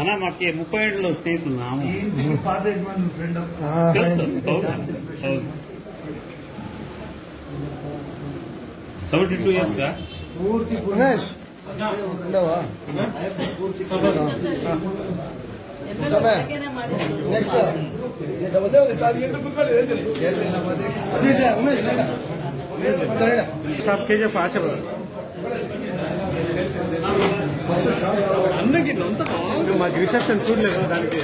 అన్నా మాకు 37 స్నేహితులు 72 years పూర్తి పునేష్ ఉండవా నెక్స్ట్ साहब के पाच అందరికి మాకు రిసెప్షన్ చూడలేదు దానికి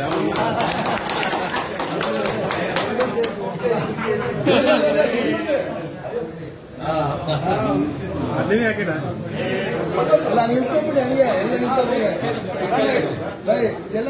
ಅದೇ ಹಾಕಿಡ ಅಲ್ಲ ನಿಂತ್ಕೊಂಡ್ಬಿಡಿ ಹಂಗೆ ಎಲ್ಲ ನಿಂತ್ಕೊಂಡ್ಬಿಡಿ ಎಲ್ಲ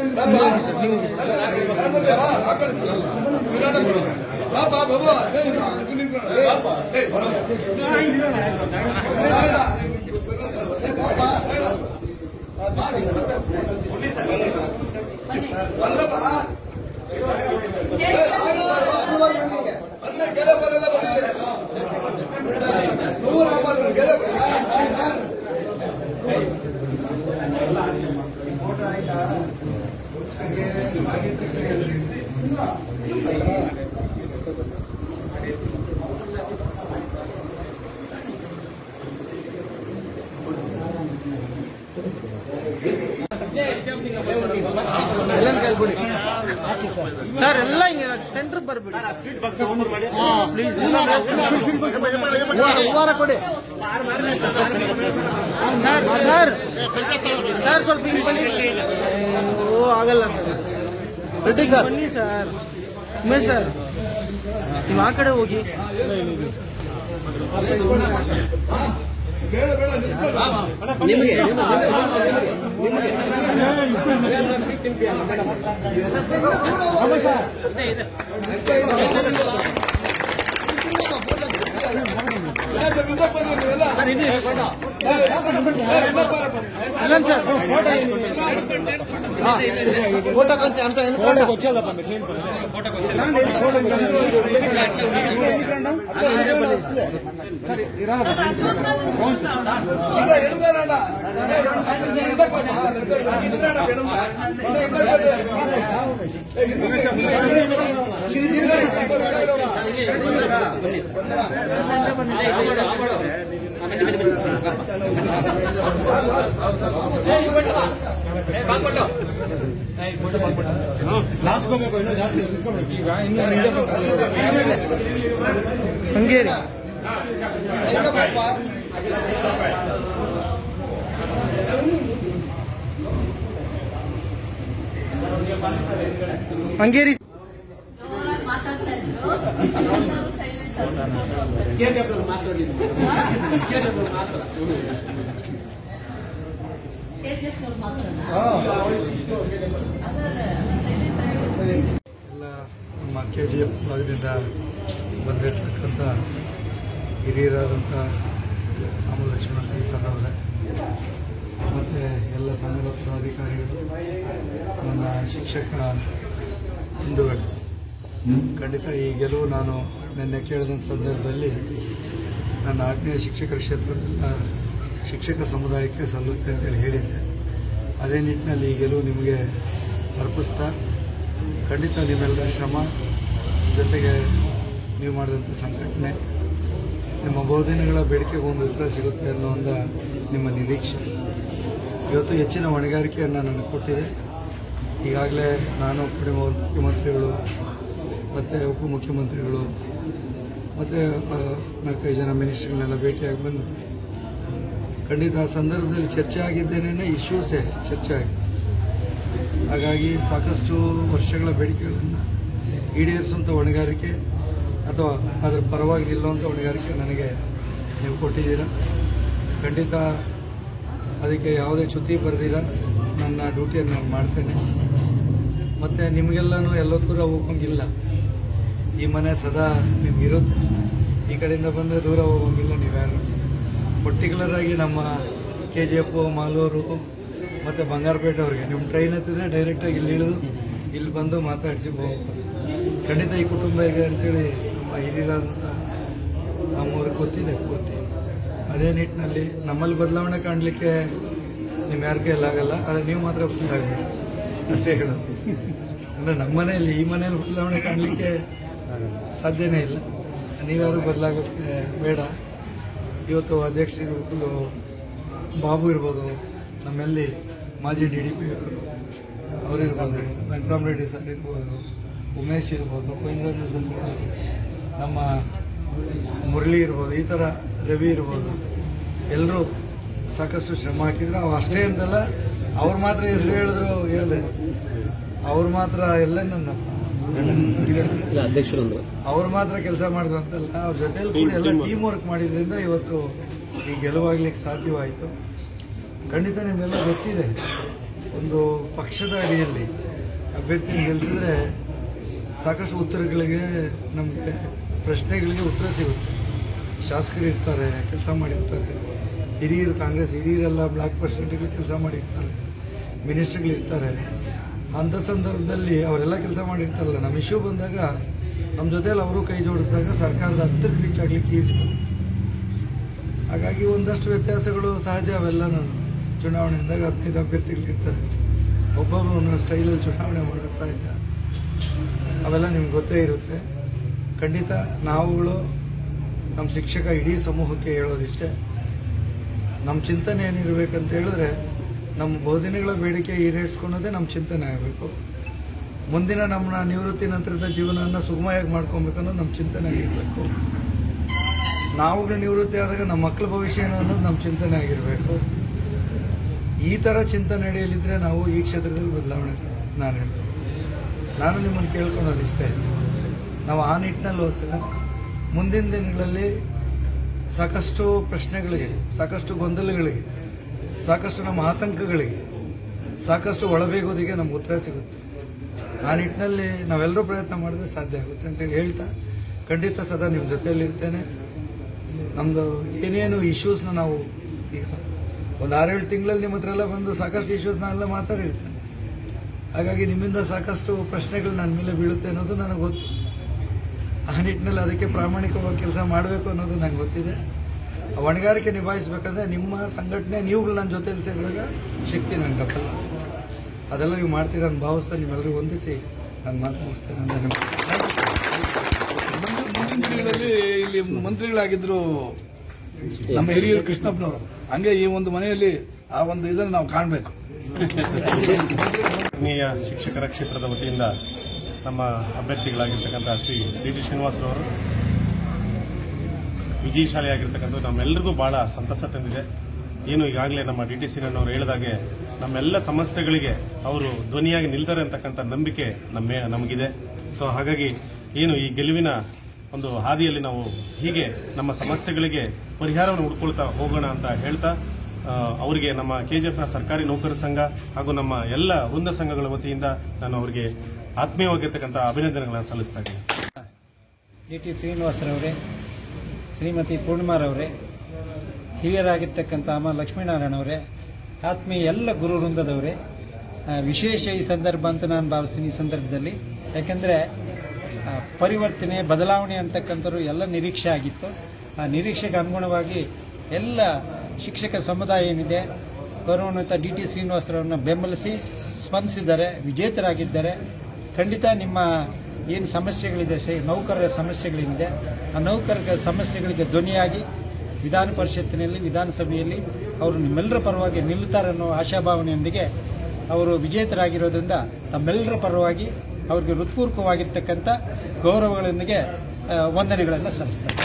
ಸರ್ ಎಲ್ಲ ಹಿಂಗೆ ಸೆಂಟರ್ ಬರ್ಬಿಡಿ ಪ್ಲೀಸ್ ಹೂವಾರ ಕೊಡಿ ಸರ್ ಸರ್ ಸರ್ ಸ್ವಲ್ಪ ಹಿಂಗೆ ಬನ್ನಿ ಓ ಆಗಲ್ಲ ಸರ್ ರೆಡ್ಡಿ ಸರ್ ಬನ್ನಿ ಸರ್ ಉಮೇಶ್ ಸರ್ ನೀವು ಆ ಕಡೆ ಹೋಗಿ ನಿಮಗೆ ಫೋಟೋ ಅಂತ ಲಾಸ್ಟ್ ಹೋಗ್ಬೇಕು ಇನ್ನೂ ಜಾಸ್ತಿ ಈಗ ಇನ್ನು ಹಂಗೇರಿ ಹಂಗೇರಿ ಎಲ್ಲ ನಮ್ಮ KGF ಭಾಗದಿಂದ ಬಂದಿರತಕ್ಕಂಥ ಹಿರಿಯರಾದಂಥ ರಾಮಲಕ್ಷ್ಮಣ ಸರ್ ಅವರೇ ಮತ್ತು ಎಲ್ಲ ಸಂಘದ ಪದಾಧಿಕಾರಿಗಳು ನನ್ನ ಶಿಕ್ಷಕ ಬಂಧುಗಳು ಖಂಡಿತ ಈ ಗೆಲುವು ನಾನು ನಿನ್ನೆ ಕೇಳಿದಂಥ ಸಂದರ್ಭದಲ್ಲಿ ನನ್ನ ಆತ್ಮೀಯ ಶಿಕ್ಷಕರ ಕ್ಷೇತ್ರದ ಶಿಕ್ಷಕ ಸಮುದಾಯಕ್ಕೆ ಸಲ್ಲುತ್ತೆ ಅಂತೇಳಿ ಹೇಳಿದ್ದೆ. ಅದೇ ನಿಟ್ಟಿನಲ್ಲಿ ಈ ಗೆಲುವು ನಿಮಗೆ ಅರ್ಪಿಸ್ತಾ ಖಂಡಿತ ನಿಮ್ಮೆಲ್ಲರ ಶ್ರಮ ಜೊತೆಗೆ ನೀವು ಮಾಡಿದಂಥ ಸಂಘಟನೆ ನಿಮ್ಮ ಬಹುದಿನಗಳ ಬೇಡಿಕೆಗೆ ಒಂದು ಉತ್ತರ ಸಿಗುತ್ತೆ ಅನ್ನೋ ಒಂದು ನಿಮ್ಮ ನಿರೀಕ್ಷೆ ಇವತ್ತು ಹೆಚ್ಚಿನ ಹೊಣೆಗಾರಿಕೆಯನ್ನು ನನಗೆ ಕೊಟ್ಟಿದೆ. ಈಗಾಗಲೇ ನಾನು ಮುಖ್ಯಮಂತ್ರಿಗಳು ಮತ್ತು ಉಪಮುಖ್ಯಮಂತ್ರಿಗಳು ಮತ್ತು 4-5 ಜನ ಮಿನಿಸ್ಟ್ರಿಗಳನ್ನೆಲ್ಲ ಭೇಟಿಯಾಗಿ ಬಂದು ಖಂಡಿತ ಆ ಸಂದರ್ಭದಲ್ಲಿ ಚರ್ಚೆ ಆಗಿದ್ದೇನೆ ಇಶ್ಯೂಸೇ ಚರ್ಚೆ ಆಗಿದೆ. ಹಾಗಾಗಿ ಸಾಕಷ್ಟು ವರ್ಷಗಳ ಬೇಡಿಕೆಗಳನ್ನು ಈಡೇರಿಸುವಂಥ ಹೊಣೆಗಾರಿಕೆ ಅಥವಾ ಅದರ ಪರವಾಗಿ ನಿಲ್ಲುವಂಥ ಹೊಣೆಗಾರಿಕೆ ನನಗೆ ನೀವು ಕೊಟ್ಟಿದ್ದೀರಾ. ಖಂಡಿತ ಅದಕ್ಕೆ ಯಾವುದೇ ಚ್ಯುತಿ ಬರೆದಿರ ನನ್ನ ಡ್ಯೂಟಿಯನ್ನು ನಾನು ಮಾಡ್ತೇನೆ. ಮತ್ತು ನಿಮಗೆಲ್ಲನೂ ಎಲ್ಲೋ ದೂರ ಹೋಗೋಂಗಿಲ್ಲ. ಈ ಮನೆ ಸದಾ ನಿಮಗಿರುತ್ತೆ. ಈ ಕಡೆಯಿಂದ ಬಂದರೆ ದೂರ ಹೋಗೋಂಗಿಲ್ಲ ನೀವ್ಯಾರು. ಪರ್ಟಿಕ್ಯುಲರ್ ಆಗಿ ನಮ್ಮ KGF, ಮಾಲೂರು ಮತ್ತು ಬಂಗಾರಪೇಟೆ ಅವ್ರಿಗೆ ನಿಮ್ಮ ಟ್ರೈನ್ ಹತ್ತಿದ್ರೆ ಡೈರೆಕ್ಟಾಗಿ ಇಲ್ಲಿ ಇಳಿದು ಇಲ್ಲಿ ಬಂದು ಮಾತಾಡಿಸಿ ಹೋಗ್ಬೋದು. ಖಂಡಿತ ಈ ಕುಟುಂಬ ಇದೆ ಅಂತೇಳಿ ನಮ್ಮ ಹಿರಿಯರಾದಂಥ ನಮ್ಮವ್ರಿಗೆ ಗೊತ್ತಿದೆ ಪೂರ್ತಿ. ಅದೇ ನಿಟ್ಟಿನಲ್ಲಿ ನಮ್ಮಲ್ಲಿ ಬದಲಾವಣೆ ಕಾಣಲಿಕ್ಕೆ ನಿಮ್ಮ ಯಾರ ಕೈಯಲ್ಲಾಗಲ್ಲ. ಆದರೆ ನೀವು ಮಾತ್ರ ಬದಲಾಗಬೇಕು ಅಷ್ಟೇ ಹೇಳೋದು. ಅಂದರೆ ನಮ್ಮ ಮನೆಯಲ್ಲಿ ಈ ಮನೆಯಲ್ಲಿ ಬದಲಾವಣೆ ಕಾಣಲಿಕ್ಕೆ ಸಾಧ್ಯನೇ ಇಲ್ಲ. ನೀವ್ಯಾರು ಬದಲಾಗೋಕ್ಕೆ ಬೇಡ. ಇವತ್ತು ಅಧ್ಯಕ್ಷರು ಬಾಬು ಇರ್ಬೋದು, ನಮ್ಮಲ್ಲಿ ಮಾಜಿ DDP ಅವರಿರ್ಬೋದು, ವೆಂಕಟರಾಮರೆಡ್ಡಿ ಸರ್ ಇರ್ಬೋದು, ಉಮೇಶ್ ಇರ್ಬೋದು, ಕೊಯ್ಂಗಲ್ ಇರ್ಬೋದು, ನಮ್ಮ ಮುರಳಿ ಇರ್ಬೋದು, ಈ ಥರ ರವಿ ಇರ್ಬೋದು, ಎಲ್ಲರೂ ಸಾಕಷ್ಟು ಶ್ರಮ ಹಾಕಿದ್ರು. ಅವು ಅಷ್ಟೇ ಅಂತಲ್ಲ, ಅವ್ರು ಮಾತ್ರ ಹೆಸರು ಹೇಳಿದೆ ಅವ್ರು ಮಾತ್ರ ಎಲ್ಲ ನನ್ನ ಅಧ್ಯಕ್ಷರು ಅವ್ರು ಮಾತ್ರ ಕೆಲಸ ಮಾಡಿದ್ರು ಅಂತಲ್ಲ, ಅವ್ರ ಜೊತೆಲಿ ಕೂಡ ಎಲ್ಲ ಟೀಮ್ ವರ್ಕ್ ಮಾಡಿದ್ರಿಂದ ಇವತ್ತು ಈ ಗೆಲುವಾಗ್ಲಿಕ್ಕೆ ಸಾಧ್ಯವಾಯಿತು. ಖಂಡಿತ ನಿಮ್ಮೆಲ್ಲ ಗೊತ್ತಿದೆ, ಒಂದು ಪಕ್ಷದ ಅಡಿಯಲ್ಲಿ ಅಭ್ಯರ್ಥಿ ಗೆಲ್ಲಿಸಿದ್ರೆ ಸಾಕಷ್ಟು ಉತ್ತರಗಳಿಗೆ, ನಮಗೆ ಪ್ರಶ್ನೆಗಳಿಗೆ ಉತ್ತರ ಸಿಗುತ್ತೆ. ಶಾಸಕರು ಇರ್ತಾರೆ, ಕೆಲಸ ಮಾಡಿರ್ತಾರೆ, ಹಿರಿಯರು ಕಾಂಗ್ರೆಸ್ ಹಿರಿಯರೆಲ್ಲ ಬ್ಲಾಕ್ ಪ್ರೆಸಿಡೆಂಟ್ಗಳು ಕೆಲಸ ಮಾಡಿರ್ತಾರೆ, ಮಿನಿಸ್ಟರ್ಗಳಿರ್ತಾರೆ. ಅಂಥ ಸಂದರ್ಭದಲ್ಲಿ ಅವರೆಲ್ಲ ಕೆಲಸ ಮಾಡಿರ್ತಾರಲ್ಲ, ನಮ್ಮ ಇಶ್ಯೂ ಬಂದಾಗ ನಮ್ಮ ಜೊತೆಯಲ್ಲಿ ಅವರು ಕೈ ಜೋಡಿಸಿದಾಗ ಸರ್ಕಾರದ ಹತ್ತಿರಕ್ಕೆ ರೀಚ್ ಆಗ್ಲಿಕ್ಕೆ ಈಸಿ. ಹಾಗಾಗಿ ಒಂದಷ್ಟು ವ್ಯತ್ಯಾಸಗಳು ಸಹಜ. ಅವೆಲ್ಲ ಚುನಾವಣೆಯಿಂದಾಗ 15 ಅಭ್ಯರ್ಥಿಗಳಿರ್ತಾರೆ, ಒಬ್ಬೊಬ್ಬರು ಒಂದೊಂದು ಸ್ಟೈಲಲ್ಲಿ ಚುನಾವಣೆ ಮಾಡಿಸ್ತಾ ಇದ್ದಾರೆ. ಅವೆಲ್ಲ ನಿಮ್ಗೆ ಗೊತ್ತೇ ಇರುತ್ತೆ. ಖಂಡಿತ ನಾವುಗಳು ನಮ್ಮ ಶಿಕ್ಷಕ ಇಡೀ ಸಮೂಹಕ್ಕೆ ಹೇಳೋದಿಷ್ಟೇ, ನಮ್ಮ ಚಿಂತನೆ ಏನಿರಬೇಕಂತ ಹೇಳಿದ್ರೆ ನಮ್ಮ ಬೋಧನೆಗಳ ಬೇಡಿಕೆ ಈಡೇರಿಸ್ಕೊಳ್ಳೋದೇ ನಮ್ಮ ಚಿಂತನೆ ಆಗಬೇಕು. ಮುಂದಿನ ನಮ್ಮ ನಿವೃತ್ತಿ ನಂತರದ ಜೀವನವನ್ನು ಸುಗಮವಾಗಿ ಮಾಡ್ಕೊಬೇಕು ಅನ್ನೋದು ನಮ್ಮ ಚಿಂತನೆ ಆಗಿರಬೇಕು. ನಾವುಗಳು ನಿವೃತ್ತಿ ಆದಾಗ ನಮ್ಮ ಮಕ್ಕಳ ಭವಿಷ್ಯ ಏನು ಅನ್ನೋದು ನಮ್ಮ ಚಿಂತನೆ ಆಗಿರಬೇಕು. ಈ ಥರ ಚಿಂತನೆ ನಡೆಯಲಿದ್ರೆ ನಾವು ಈ ಕ್ಷೇತ್ರದಲ್ಲಿ ಬದಲಾವಣೆ ನಾನು ಹೇಳ್ತೇನೆ. ನಾನು ನಿಮ್ಮನ್ನು ಕೇಳ್ಕೊಳ್ಳೋದಿಷ್ಟೇ, ನಾವು ಆ ನಿಟ್ಟಿನಲ್ಲಿ ಹೋದಾಗ ಮುಂದಿನ ದಿನಗಳಲ್ಲಿ ಸಾಕಷ್ಟು ಪ್ರಶ್ನೆಗಳಿಗೆ, ಸಾಕಷ್ಟು ಗೊಂದಲಗಳಿಗೆ, ಸಾಕಷ್ಟು ನಮ್ಮ ಆತಂಕಗಳಿಗೆ, ಸಾಕಷ್ಟು ಒಳಬೇಗೋದಿಗೆ ನಮ್ಗೆ ಉತ್ತರ ಸಿಗುತ್ತೆ. ಆ ನಿಟ್ಟಿನಲ್ಲಿ ನಾವೆಲ್ಲರೂ ಪ್ರಯತ್ನ ಮಾಡಿದ್ರೆ ಸಾಧ್ಯ ಆಗುತ್ತೆ ಅಂತೇಳಿ ಹೇಳ್ತಾ, ಖಂಡಿತ ಸದಾ ನಿಮ್ಮ ಜೊತೆಯಲ್ಲಿರ್ತೇನೆ. ನಮ್ಮದು ಏನೇನು ಇಶ್ಯೂಸ್ನ ನಾವು ಈಗ ಒಂದು 6-7 ತಿಂಗಳಲ್ಲಿ ನಿಮ್ಮ ಹತ್ರ ಎಲ್ಲ ಬಂದು ಸಾಕಷ್ಟು ಇಶ್ಯೂಸ್ನ ಎಲ್ಲ ಮಾತಾಡಿರ್ತೇನೆ. ಹಾಗಾಗಿ ನಿಮ್ಮಿಂದ ಸಾಕಷ್ಟು ಪ್ರಶ್ನೆಗಳು ನನ್ನ ಮೇಲೆ ಬೀಳುತ್ತೆ ಅನ್ನೋದು ನನಗೆ ಗೊತ್ತು. ಆ ನಿಟ್ಟಿನಲ್ಲಿ ಅದಕ್ಕೆ ಪ್ರಾಮಾಣಿಕವಾಗಿ ಕೆಲಸ ಮಾಡಬೇಕು ಅನ್ನೋದು ನಂಗೆ ಗೊತ್ತಿದೆ. ಆ ಹೊಣೆಗಾರಿಕೆ ನಿಭಾಯಿಸಬೇಕಂದ್ರೆ ನಿಮ್ಮ ಸಂಘಟನೆ ನೀವುಗಳು ನನ್ನ ಜೊತೆಯಲ್ಲಿ ಸೇರಿದಾಗ ಶಕ್ತಿ ನನಗೆ ಡಬಲ್. ಅದೆಲ್ಲ ನೀವು ಮಾಡ್ತೀರ ಅಂತ ಭಾವಿಸ್ತಾ ನಿಮ್ಮೆಲ್ಲರಿಗೂ ಹೊಂದಿಸಿ ನಾನು ಮಾತು ಮುಗಿಸ್ತೇನೆ. ಮುಂದಿನ ದಿನಗಳಲ್ಲಿ ಇಲ್ಲಿ ಮಂತ್ರಿಗಳಾಗಿದ್ರು ನಮ್ಮ ಹಿರಿಯರು ಕೃಷ್ಣಪ್ಪನವರು, ಹಂಗೆ ಈ ಒಂದು ಮನೆಯಲ್ಲಿ ಆ ಒಂದು ಇದನ್ನು ನಾವು ಕಾಣಬೇಕು. ಶಿಕ್ಷಕರ ಕ್ಷೇತ್ರದ ವತಿಯಿಂದ ನಮ್ಮ ಅಭ್ಯರ್ಥಿಗಳಾಗಿರ್ತಕ್ಕಂಥ ಶ್ರೀ DT ಶ್ರೀನಿವಾಸರವರು ವಿಜಯಶಾಲಿಯಾಗಿರ್ತಕ್ಕಂಥ ನಮ್ಮೆಲ್ಲರಿಗೂ ಬಹಳ ಸಂತಸ ತಂದಿದೆ. ಏನು ಈಗಾಗಲೇ ನಮ್ಮ DT ಶ್ರೀನಣ್ಣವರು ಹೇಳಿದಾಗೆ ನಮ್ಮೆಲ್ಲ ಸಮಸ್ಯೆಗಳಿಗೆ ಅವರು ಧ್ವನಿಯಾಗಿ ನಿಲ್ತಾರೆ ಅಂತಕ್ಕಂಥ ನಂಬಿಕೆ ನಮಗಿದೆ. ಸೊ ಹಾಗಾಗಿ ಏನು ಈ ಗೆಲುವಿನ ಒಂದು ಹಾದಿಯಲ್ಲಿ ನಾವು ಹೀಗೆ ನಮ್ಮ ಸಮಸ್ಯೆಗಳಿಗೆ ಪರಿಹಾರವನ್ನು ಹುಡ್ಕೊಳ್ತಾ ಹೋಗೋಣ ಅಂತ ಹೇಳ್ತಾ, ಅವರಿಗೆ ನಮ್ಮ KGFನ ಸರ್ಕಾರಿ ನೌಕರರ ಸಂಘ ಹಾಗೂ ನಮ್ಮ ಎಲ್ಲ ವೃಂದ ಸಂಘಗಳ ವತಿಯಿಂದ ನಾನು ಅವರಿಗೆ ಆತ್ಮೀಯವಾಗಿರ್ತಕ್ಕಂಥ ಅಭಿನಂದನೆಗಳನ್ನು ಸಲ್ಲಿಸ್ತಾ ಇದ್ದೀನಿ. DT ಶ್ರೀನಿವಾಸರವರೇ, ಶ್ರೀಮತಿ ಪೂರ್ಣಿಮಾರವರೇ, ಹಿರಿಯರಾಗಿರ್ತಕ್ಕಂಥ ಅಮ್ಮ ಲಕ್ಷ್ಮೀನಾರಾಯಣವರೇ, ಆತ್ಮೀಯ ಎಲ್ಲ ಗುರು ವೃಂದದವರೇ, ವಿಶೇಷ ಈ ಸಂದರ್ಭ ಅಂತ ನಾನು ಭಾವಿಸ್ತೀನಿ. ಈ ಸಂದರ್ಭದಲ್ಲಿ ಯಾಕೆಂದರೆ ಪರಿವರ್ತನೆ, ಬದಲಾವಣೆ ಅಂತಕ್ಕಂಥವ್ರು ಎಲ್ಲ ನಿರೀಕ್ಷೆ ಆಗಿತ್ತು. ಆ ನಿರೀಕ್ಷೆಗೆ ಅನುಗುಣವಾಗಿ ಎಲ್ಲ ಶಿಕ್ಷಕ ಸಮುದಾಯ ಏನಿದೆ ಗೌರವಾನ್ವಿತ DT ಶ್ರೀನಿವಾಸರವ್ರನ್ನ ಬೆಂಬಲಿಸಿ ಸ್ಪಂದಿಸಿದ್ದಾರೆ, ವಿಜೇತರಾಗಿದ್ದಾರೆ. ಖಂಡಿತ ನಿಮ್ಮ ಏನು ಸಮಸ್ಯೆಗಳಿದೆ, ನೌಕರರ ಸಮಸ್ಯೆಗಳೇನಿದೆ, ಆ ನೌಕರರ ಸಮಸ್ಯೆಗಳಿಗೆ ಧ್ವನಿಯಾಗಿ ವಿಧಾನ ಪರಿಷತ್ತಿನಲ್ಲಿ, ವಿಧಾನಸಭೆಯಲ್ಲಿ ಅವರು ನಿಮ್ಮೆಲ್ಲರ ಪರವಾಗಿ ನಿಲ್ಲುತ್ತಾರೆ ಅನ್ನೋ ಆಶಾಭಾವನೆಯೊಂದಿಗೆ ಅವರು ವಿಜೇತರಾಗಿರೋದ್ರಿಂದ ತಮ್ಮೆಲ್ಲರ ಪರವಾಗಿ ಅವರಿಗೆ ಹೃತ್ಪೂರ್ವಕವಾಗಿರ್ತಕ್ಕಂಥ ಗೌರವಗಳೊಂದಿಗೆ ವಂದನೆಗಳನ್ನು ಸಲ್ಲಿಸ್ತಾರೆ.